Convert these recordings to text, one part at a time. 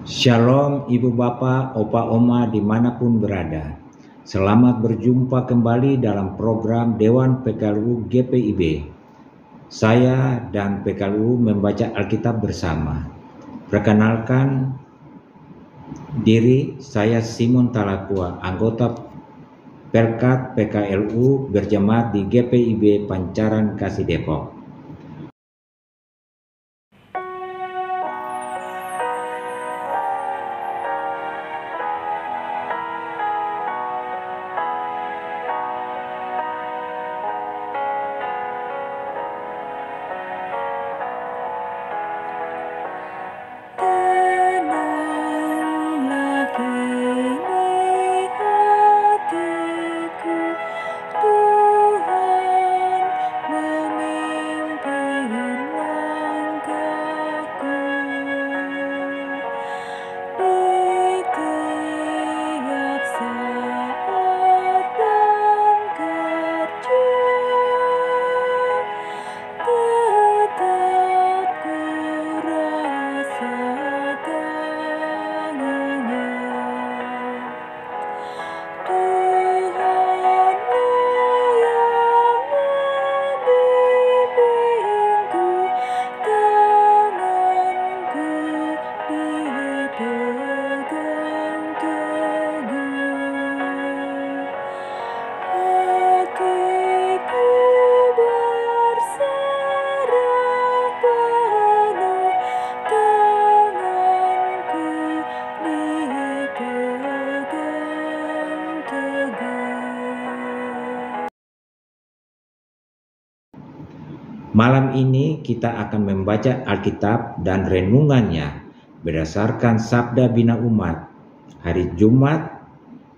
Shalom Ibu Bapak, Opa Oma dimanapun berada. Selamat berjumpa kembali dalam program Dewan PKLU GPIB. Saya dan PKLU membaca Alkitab bersama. Perkenalkan diri, saya Simon Talakua, anggota Perkat PKLU berjemaat di GPIB Pancaran Kasih Depok. Malam ini kita akan membaca Alkitab dan renungannya berdasarkan Sabda Bina Umat hari Jumat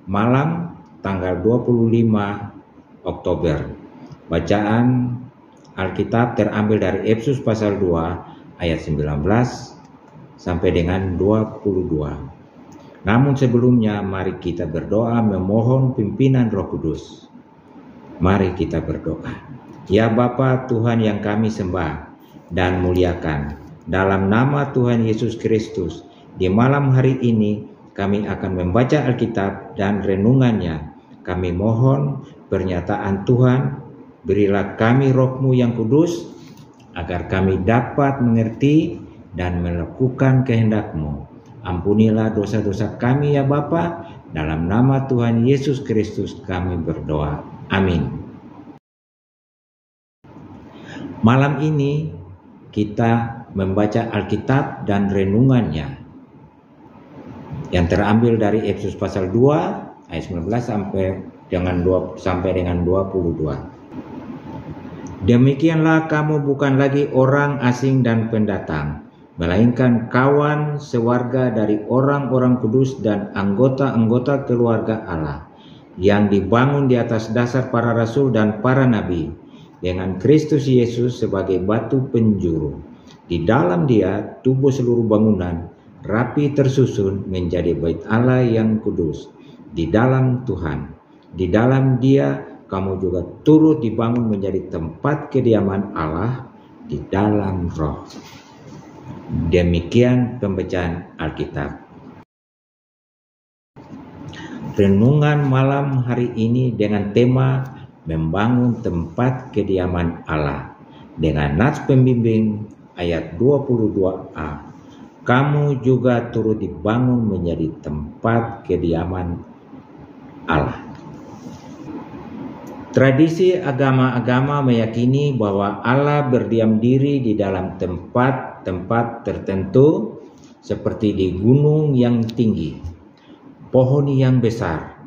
malam tanggal 25 Oktober. Bacaan Alkitab terambil dari Efesus pasal 2 ayat 19 sampai dengan 22. Namun sebelumnya mari kita berdoa memohon pimpinan Roh Kudus. Mari kita berdoa. Ya Bapa Tuhan yang kami sembah dan muliakan, dalam nama Tuhan Yesus Kristus, di malam hari ini kami akan membaca Alkitab dan renungannya. Kami mohon pernyataan Tuhan, berilah kami Roh-Mu yang kudus, agar kami dapat mengerti dan melakukan kehendak-Mu. Ampunilah dosa-dosa kami ya Bapa, dalam nama Tuhan Yesus Kristus kami berdoa. Amin. Malam ini kita membaca Alkitab dan renungannya yang terambil dari Efesus pasal 2 ayat 19 sampai dengan 22. Demikianlah kamu bukan lagi orang asing dan pendatang, melainkan kawan sewarga dari orang-orang kudus dan anggota-anggota keluarga Allah yang dibangun di atas dasar para rasul dan para nabi, dengan Kristus Yesus sebagai batu penjuru. Di dalam Dia tubuh seluruh bangunan rapi tersusun menjadi bait Allah yang kudus di dalam Tuhan. Di dalam Dia kamu juga turut dibangun menjadi tempat kediaman Allah di dalam Roh. Demikian pembacaan Alkitab. Renungan malam hari ini dengan tema membangun tempat kediaman Allah dengan nats pembimbing ayat 22a. Kamu juga turut dibangun menjadi tempat kediaman Allah. Tradisi agama-agama meyakini bahwa Allah berdiam diri di dalam tempat-tempat tertentu seperti di gunung yang tinggi, pohon yang besar,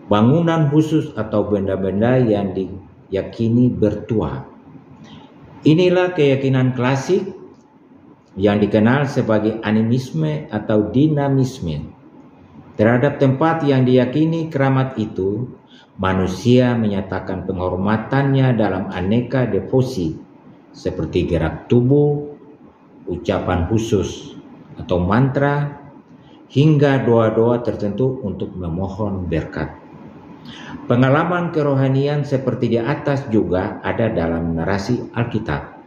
bangunan khusus atau benda-benda yang diyakini bertuah. Inilah keyakinan klasik yang dikenal sebagai animisme atau dinamisme. Terhadap tempat yang diyakini keramat itu, manusia menyatakan penghormatannya dalam aneka devosi seperti gerak tubuh, ucapan khusus atau mantra, hingga doa-doa tertentu untuk memohon berkat. Pengalaman kerohanian seperti di atas juga ada dalam narasi Alkitab,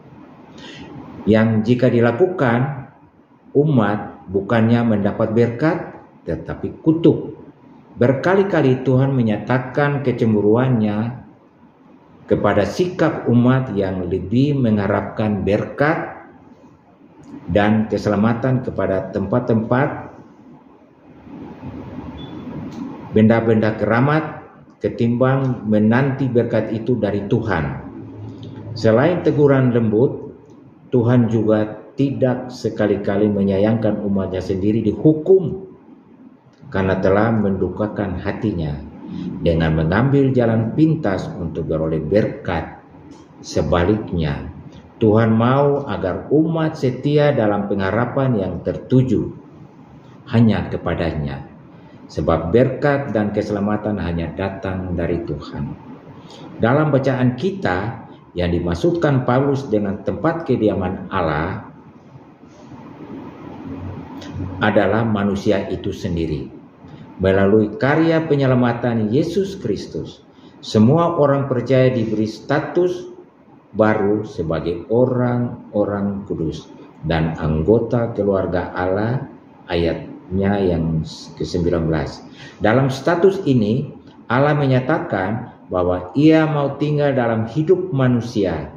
yang jika dilakukan, umat bukannya mendapat berkat, tetapi kutuk. Berkali-kali Tuhan menyatakan kecemburuannya kepada sikap umat yang lebih mengharapkan berkat dan keselamatan kepada tempat-tempat benda-benda keramat ketimbang menanti berkat itu dari Tuhan. Selain teguran lembut, Tuhan juga tidak sekali-kali menyayangkan umatnya sendiri dihukum karena telah mendukakan hatinya dengan mengambil jalan pintas untuk beroleh berkat. Sebaliknya, Tuhan mau agar umat setia dalam pengharapan yang tertuju hanya kepadanya, sebab berkat dan keselamatan hanya datang dari Tuhan. Dalam bacaan kita yang dimaksudkan Paulus dengan tempat kediaman Allah adalah manusia itu sendiri. Melalui karya penyelamatan Yesus Kristus, semua orang percaya diberi status baru sebagai orang-orang kudus dan anggota keluarga Allah, ayatnya yang ke-19. Dalam status ini, Allah menyatakan bahwa Ia mau tinggal dalam hidup manusia.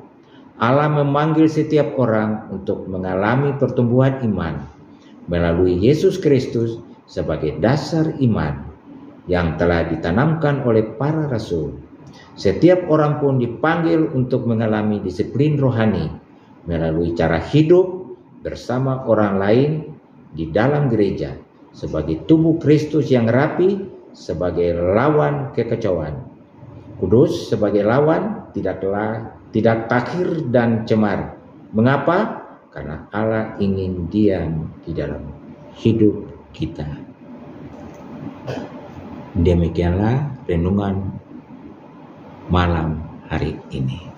Allah memanggil setiap orang untuk mengalami pertumbuhan iman melalui Yesus Kristus sebagai dasar iman yang telah ditanamkan oleh para rasul. Setiap orang pun dipanggil untuk mengalami disiplin rohani melalui cara hidup bersama orang lain di dalam gereja sebagai tubuh Kristus yang rapi, sebagai lawan kekacauan. Kudus sebagai lawan tidak takhir dan cemar. Mengapa? Karena Allah ingin diam di dalam hidup kita. Demikianlah renungan malam hari ini.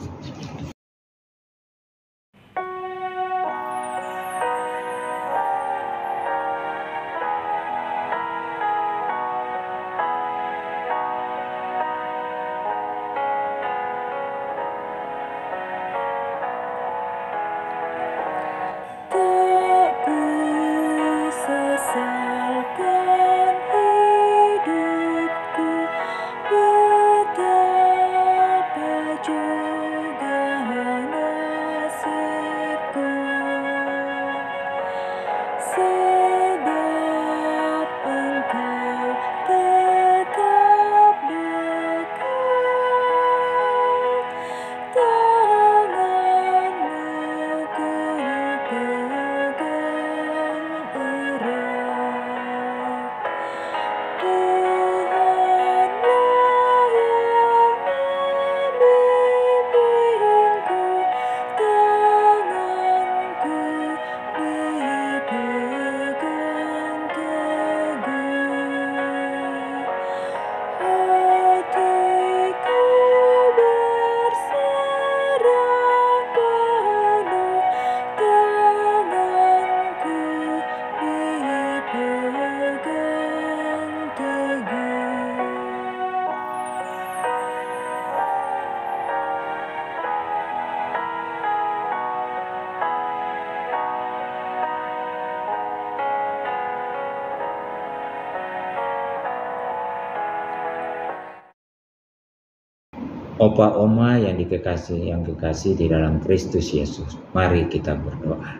Opa Oma yang kekasih di dalam Kristus Yesus, mari kita berdoa.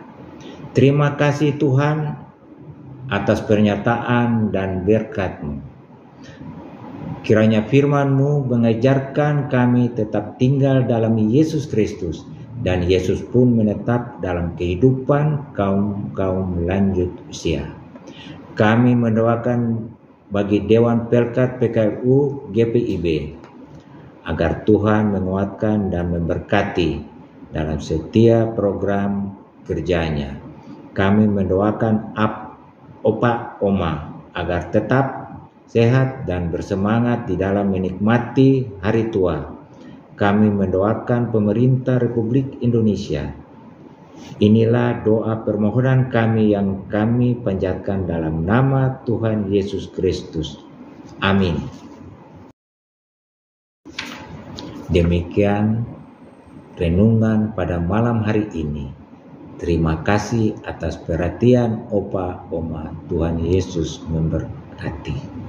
Terima kasih Tuhan atas pernyataan dan berkat-Mu. Kiranya firman-Mu mengajarkan kami tetap tinggal dalam Yesus Kristus, dan Yesus pun menetap dalam kehidupan kaum lanjut usia. Kami mendoakan bagi Dewan Pelkat PKRU GPIB, agar Tuhan menguatkan dan memberkati dalam setiap program kerjanya. Kami mendoakan Opa Oma agar tetap sehat dan bersemangat di dalam menikmati hari tua. Kami mendoakan pemerintah Republik Indonesia. Inilah doa permohonan kami yang kami panjatkan dalam nama Tuhan Yesus Kristus. Amin. Demikian renungan pada malam hari ini. Terima kasih atas perhatian Opa Oma. Tuhan Yesus memberkati.